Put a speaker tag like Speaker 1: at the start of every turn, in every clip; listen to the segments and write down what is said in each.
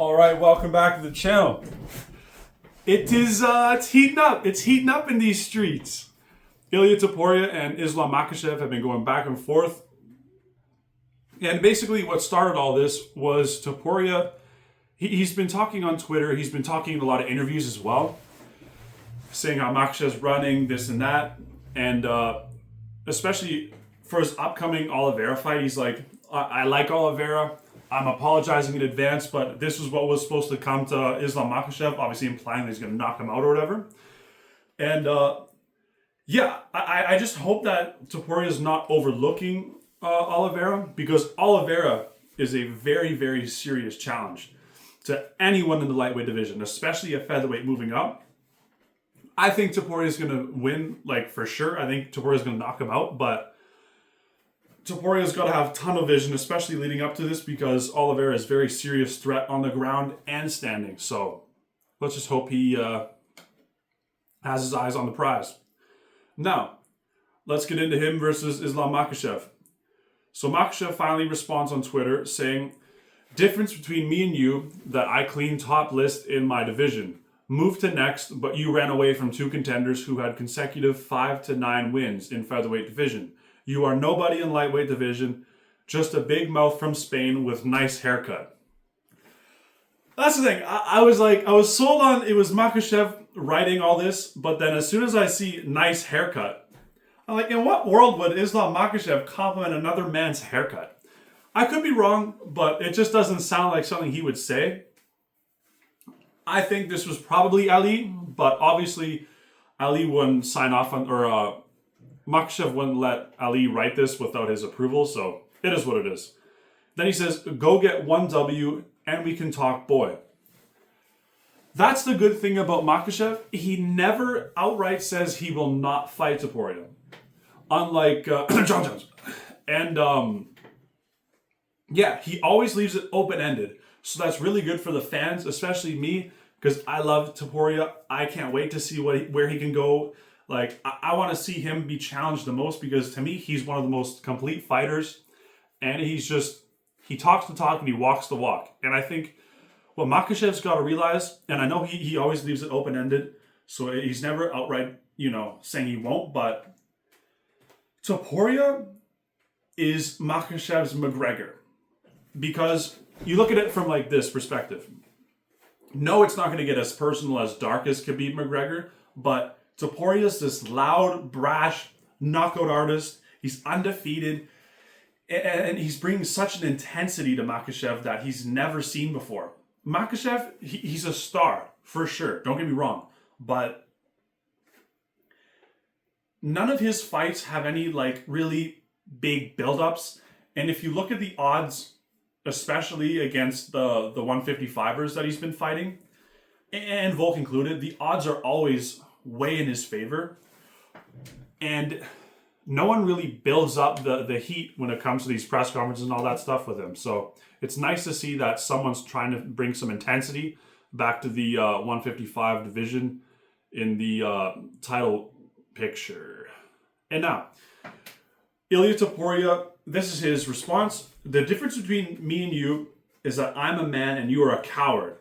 Speaker 1: All right, welcome back to the channel. It's heating up. It's heating up in these streets. Ilia Topuria and Islam Makhachev have been going back and forth. And basically what started all this was Topuria. He's been talking on Twitter. He's been talking in a lot of interviews as well, saying how Makhachev's running, this and that. And especially for his upcoming Oliveira fight, he's like, I like Oliveira. I'm apologizing in advance, but this was what was supposed to come to Islam Makhachev, obviously implying that he's going to knock him out or whatever. And I just hope that Topuria is not overlooking Oliveira, because Oliveira is a very, very serious challenge to anyone in the lightweight division, especially a featherweight moving up. I think Topuria is going to win, like, for sure. I think Topuria is going to knock him out, but Topuria's got to have tunnel vision, especially leading up to this, because Oliveira is a very serious threat on the ground and standing. So let's just hope he has his eyes on the prize. Now, let's get into him versus Islam Makhachev. So Makhachev finally responds on Twitter saying, "Difference between me and you, that I clean top list in my division. Moved to next, but you ran away from two contenders who had consecutive 5 to 9 wins in featherweight division. You are nobody in lightweight division, just a big mouth from Spain with nice haircut." That's the thing. I was sold on it was Makhachev writing all this, but then as soon as I see nice haircut, I'm like, in what world would Islam Makhachev compliment another man's haircut? I could be wrong, but it just doesn't sound like something he would say. I think this was probably Ali, but obviously Ali wouldn't sign off on, or Makhachev wouldn't let Ali write this without his approval, so it is what it is. Then he says, "Go get 1W and we can talk, boy." That's the good thing about Makhachev. He never outright says he will not fight Topuria, unlike John Jones. And he always leaves it open-ended. So that's really good for the fans, especially me, because I love Topuria. I can't wait to see where he can go. Like, I want to see him be challenged the most, because to me, he's one of the most complete fighters. And he talks the talk and he walks the walk. And I think what Makhachev's got to realize, and I know he always leaves it open-ended, so he's never outright, saying he won't, but Topuria is Makhachev's McGregor. Because you look at it from like this perspective. No, it's not going to get as personal as dark as Khabib McGregor, but Topuria's this loud, brash knockout artist. He's undefeated, and he's bringing such an intensity to Makhachev that he's never seen before. Makhachev, he's a star, for sure. Don't get me wrong. But none of his fights have any, like, really big build-ups. And if you look at the odds, especially against the 155ers that he's been fighting, and Volk included, the odds are always way in his favor. And no one really builds up the heat when it comes to these press conferences and all that stuff with him. So it's nice to see that someone's trying to bring some intensity back to the 155 division in the title picture. And now, Ilia Topuria, this is his response. "The difference between me and you is that I'm a man and you are a coward."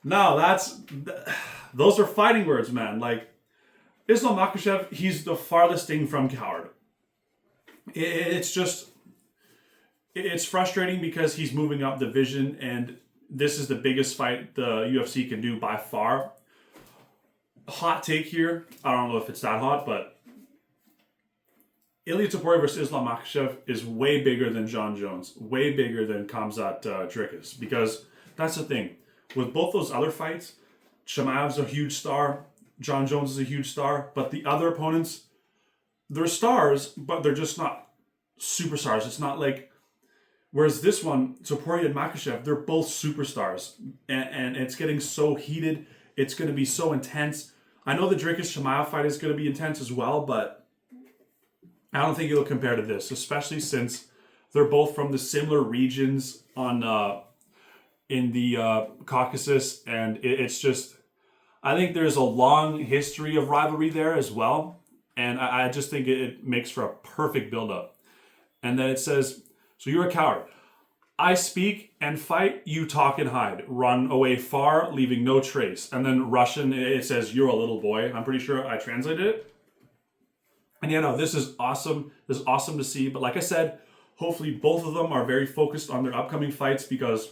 Speaker 1: Now, those are fighting words, man. Like, Islam Makhachev, he's the farthest thing from coward. It's frustrating because he's moving up division, and this is the biggest fight the UFC can do by far. Hot take here. I don't know if it's that hot, but Ilia Topuria versus Islam Makhachev is way bigger than John Jones, way bigger than Khamzat Dricus, because that's the thing. With both those other fights, Chimaev's a huge star, John Jones is a huge star, but the other opponents, they're stars, but they're just not superstars. It's not like, whereas this one, Topuria and Makhachev, they're both superstars, and it's getting so heated. It's going to be so intense. I know the Dricus-Chimaev fight is going to be intense as well, but I don't think it'll compare to this, especially since they're both from the similar regions in the Caucasus, and it's just, I think there's a long history of rivalry there as well, and I just think it makes for a perfect build-up. And then it says, "So you're a coward. I speak and fight, you talk and hide. Run away far, leaving no trace. And then Russian, it says, you're a little boy. I'm pretty sure I translated it. And yeah, no, this is awesome. This is awesome to see. But like I said, hopefully both of them are very focused on their upcoming fights, because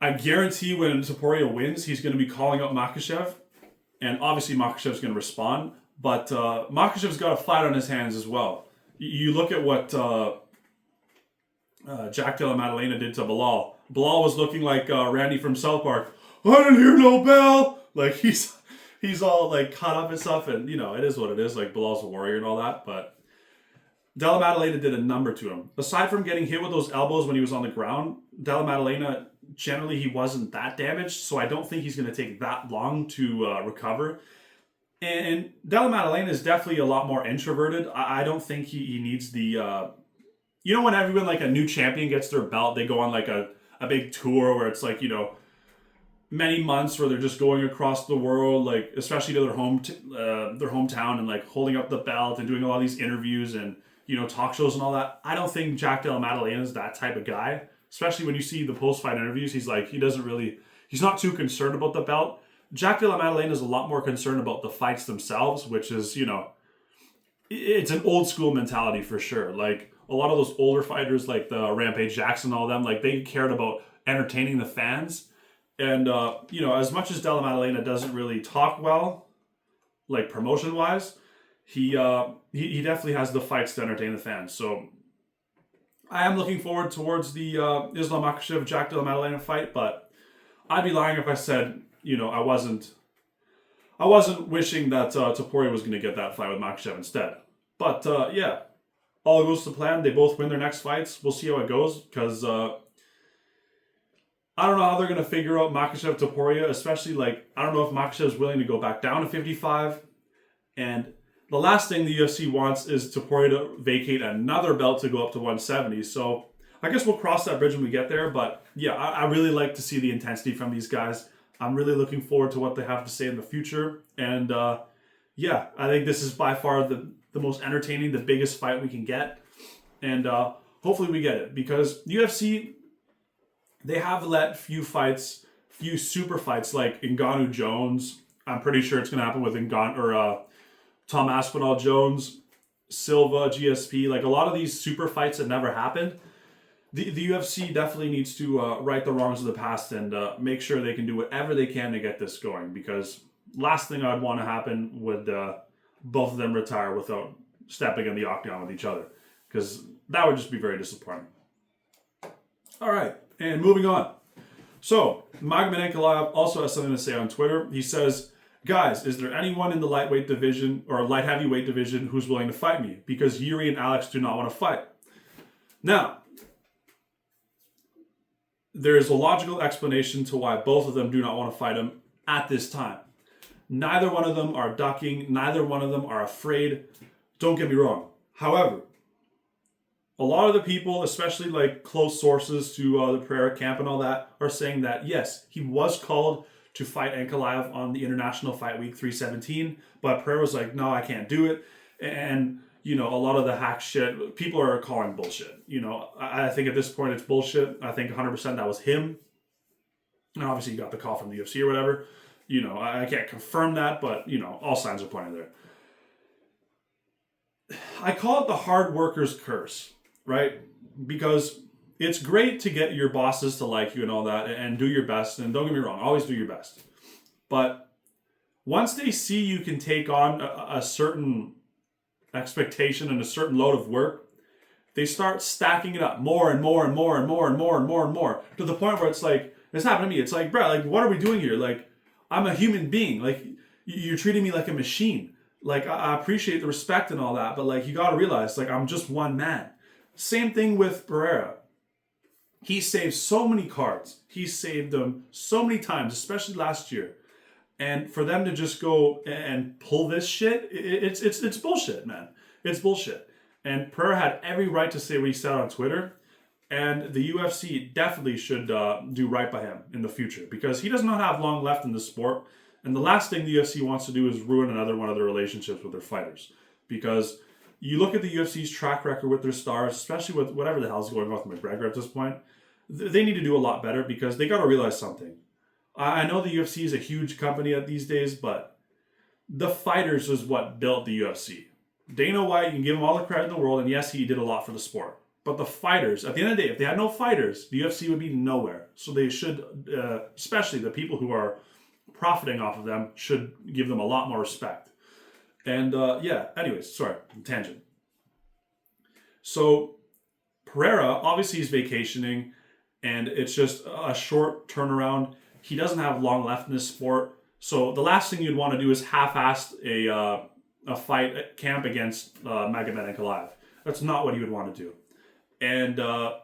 Speaker 1: I guarantee when Topuria wins, he's going to be calling out Makhachev. And obviously Makhachev's going to respond. But Makhachev's got a fight on his hands as well. You look at what Jack Della Maddalena did to Bilal. Bilal was looking like Randy from South Park. I didn't hear no bell. Like he's all like caught up and stuff, and you know it is what it is. Like Bilal's a warrior and all that, but Della Maddalena did a number to him. Aside from getting hit with those elbows when he was on the ground, Della Maddalena generally he wasn't that damaged, so I don't think he's going to take that long to recover. And Della Maddalena is definitely a lot more introverted. I don't think he needs the. You know when everyone, like a new champion gets their belt, they go on like a big tour where it's like, you know, many months where they're just going across the world, like especially to their hometown and like holding up the belt and doing all these interviews and, you know, talk shows and all that. I don't think Jack Della Maddalena is that type of guy, especially when you see the post-fight interviews. He's like, he's not too concerned about the belt. Jack Della Maddalena is a lot more concerned about the fights themselves, which is, you know, it's an old school mentality for sure. Like, a lot of those older fighters like the Rampage Jackson and all them, like they cared about entertaining the fans. And, you know, as much as Della Maddalena doesn't really talk well, like promotion-wise, he definitely has the fights to entertain the fans. So I am looking forward towards the Islam Makhachev Jack Della Maddalena fight, but I'd be lying if I said, you know, I wasn't wishing that Topuria was going to get that fight with Makhachev instead. But, yeah. All goes to plan. They both win their next fights. We'll see how it goes, because I don't know how they're going to figure out Makhachev Topuria, especially like, I don't know if Makhachev's willing to go back down to 55. And the last thing the UFC wants is Topuria to vacate another belt to go up to 170. So I guess we'll cross that bridge when we get there. But yeah, I really like to see the intensity from these guys. I'm really looking forward to what they have to say in the future. And yeah, I think this is by far the most entertaining, the biggest fight we can get. And hopefully we get it. Because UFC, they have let few super fights like Ngannou Jones. I'm pretty sure it's going to happen with Tom Aspinall Jones, Silva, GSP. Like a lot of these super fights that never happened. The UFC definitely needs to right the wrongs of the past and make sure they can do whatever they can to get this going. Because last thing I'd want to happen would both of them retire without stepping in the octagon with each other, because that would just be very disappointing. All right, and moving on. So Magomed Ankalaev also has something to say on Twitter. He says, guys, is there anyone in the lightweight division or light heavyweight division who's willing to fight me? Because Jiri and Alex do not want to fight. Now, there is a logical explanation to why both of them do not want to fight him at this time. Neither one of them are ducking. Neither one of them are afraid. Don't get me wrong. However, a lot of the people, especially like close sources to the Pereira camp and all that, are saying that, yes, he was called to fight Ankalaev on the International Fight Week 317, but Pereira was like, no, I can't do it. And, you know, a lot of the hack shit, people are calling bullshit. You know, I think at this point it's bullshit. I think 100% that was him. And obviously you got the call from the UFC or whatever. You know, I can't confirm that, but, you know, all signs are pointing there. I call it the hard worker's curse, right? Because it's great to get your bosses to like you and all that and do your best. And don't get me wrong, always do your best. But once they see you can take on a certain expectation and a certain load of work, they start stacking it up more and more and more and more and more and more and more to the point where it's like, it's happened to me. It's like, bro, like, what are we doing here? Like, I'm a human being. Like, you're treating me like a machine. Like, I appreciate the respect and all that, but like, you got to realize, like, I'm just one man. Same thing with Pereira. He saved so many cards. He saved them so many times, especially last year. And for them to just go and pull this shit, it's bullshit, man. It's bullshit. And Pereira had every right to say what he said on Twitter. And the UFC definitely should do right by him in the future, because he does not have long left in the sport. And the last thing the UFC wants to do is ruin another one of their relationships with their fighters. Because you look at the UFC's track record with their stars, especially with whatever the hell's going on with McGregor at this point, they need to do a lot better because they got to realize something. I know the UFC is a huge company these days, but the fighters is what built the UFC. Dana White, you can give him all the credit in the world, and yes, he did a lot for the sport. But the fighters, at the end of the day, if they had no fighters, the UFC would be nowhere. So they should, especially the people who are profiting off of them, should give them a lot more respect. And anyways, sorry, tangent. So Pereira, obviously he's vacationing, and it's just a short turnaround. He doesn't have long left in this sport. So the last thing you'd want to do is half-assed a fight at camp against Magomed Ankalaev. That's not what he would want to do. And, Magomed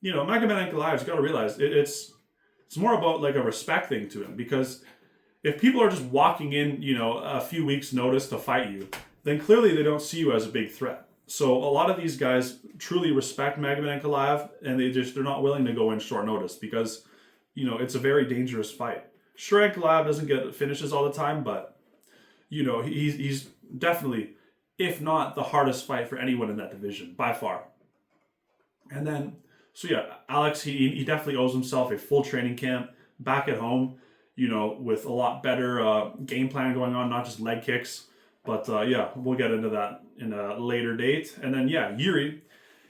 Speaker 1: Ankalaev's got to realize it's more about like a respect thing to him, because if people are just walking in, a few weeks notice to fight you, then clearly they don't see you as a big threat. So a lot of these guys truly respect Magomed Ankalaev, and they're not willing to go in short notice because, it's a very dangerous fight. Sure, Ankalaev doesn't get finishes all the time, but, he's definitely, if not the hardest fight for anyone in that division, by far. And then, Alex, he definitely owes himself a full training camp back at home, with a lot better game plan going on, not just leg kicks. But we'll get into that in a later date. And then, Jiri,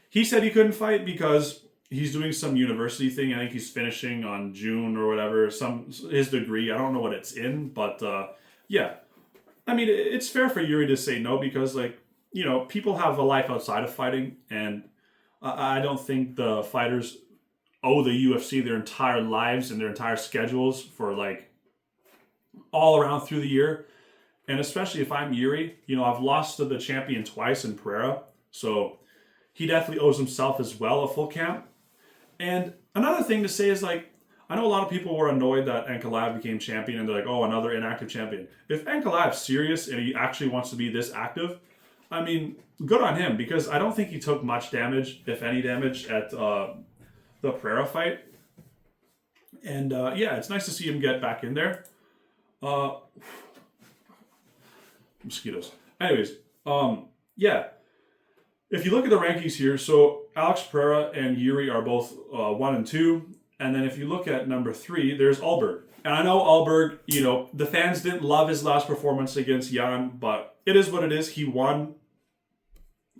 Speaker 1: he said he couldn't fight because he's doing some university thing. I think he's finishing on June or whatever, his degree. I don't know what it's in, but I mean, it's fair for Jiri to say no because, people have a life outside of fighting, and I don't think the fighters owe the UFC their entire lives and their entire schedules for, all around through the year. And especially if I'm Jiri, I've lost to the champion twice in Pereira, so he definitely owes himself as well a full camp. And another thing to say is, I know a lot of people were annoyed that Ankalaev became champion, and they're like, oh, another inactive champion. If Ankalaev's serious and he actually wants to be this active, I mean, good on him, because I don't think he took much damage, if any damage, at the Pereira fight. And it's nice to see him get back in there. Mosquitoes. Anyways, if you look at the rankings here, so Alex Pereira and Jiri are both 1 and 2. And then if you look at number 3, there's Alberg. And I know Alberg, the fans didn't love his last performance against Jan, but it is what it is. He won.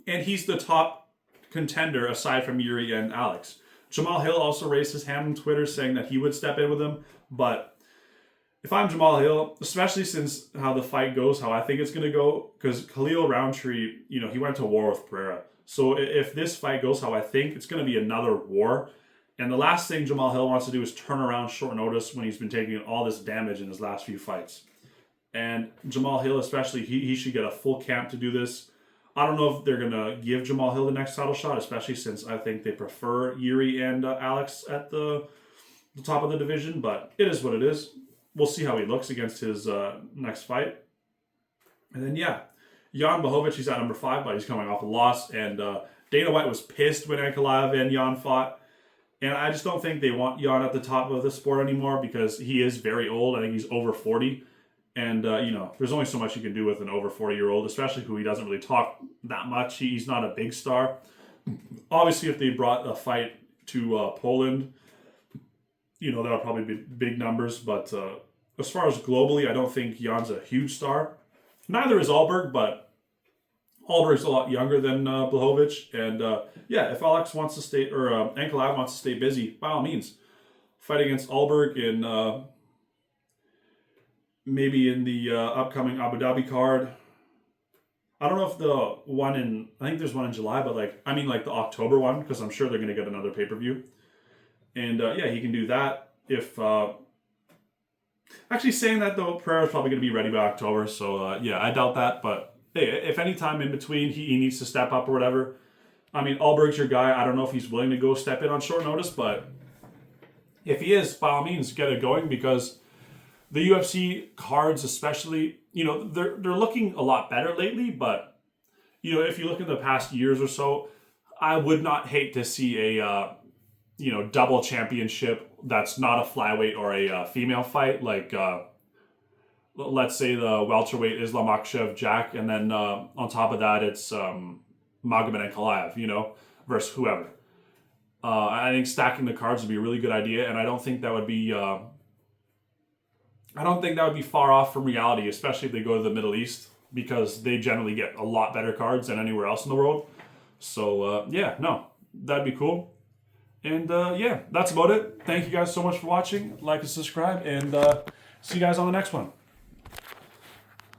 Speaker 1: And he's the top contender aside from Jiri and Alex. Jamal Hill also raised his hand on Twitter saying that he would step in with him. But if I'm Jamal Hill, especially since how the fight goes, how I think it's going to go, because Khalil Roundtree, he went to war with Pereira. So if this fight goes how I think, it's going to be another war. And the last thing Jamal Hill wants to do is turn around short notice when he's been taking all this damage in his last few fights. And Jamal Hill especially, he should get a full camp to do this. I don't know if they're going to give Jamal Hill the next title shot, especially since I think they prefer Jiri and Alex at the top of the division. But it is what it is. We'll see how he looks against his next fight. And then, Jan Blachowicz, he's at number 5, but he's coming off a loss. And Dana White was pissed when Ankalaev and Jan fought. And I just don't think they want Jan at the top of the sport anymore because he is very old. I think he's over 40. And, there's only so much you can do with an over 40-year-old, especially who he doesn't really talk that much. He's not a big star. Obviously, if they brought a fight to Poland, that would probably be big numbers. But as far as globally, I don't think Jan's a huge star. Neither is Alberg, but Alberg's a lot younger than Blachowicz. And if Alex wants to stay, or Ankalaev wants to stay busy, by all means, fight against Alberg in maybe in the upcoming Abu Dhabi card. I don't know if I think there's one in July, but the October one, because I'm sure they're going to get another pay-per-view. And he can do that. If actually saying that though, Pereira's probably going to be ready by October. So I doubt that. But hey, if any time in between he needs to step up or whatever, I mean, Alberg's your guy. I don't know if he's willing to go step in on short notice, but if he is, by all means, get it going, because the UFC cards, especially, they're looking a lot better lately. But if you look at the past years or so, I would not hate to see a double championship that's not a flyweight or a female fight, let's say the welterweight Islam Makhachev Jack, and then on top of that it's Magomed and Ankalaev, you know, versus whoever. I think stacking the cards would be a really good idea, and I don't think that would be far off from reality, especially if they go to the Middle East, because they generally get a lot better cards than anywhere else in the world. So yeah, no, that'd be cool. And yeah, that's about it. Thank you guys so much for watching. Like and subscribe, and see you guys on the next one.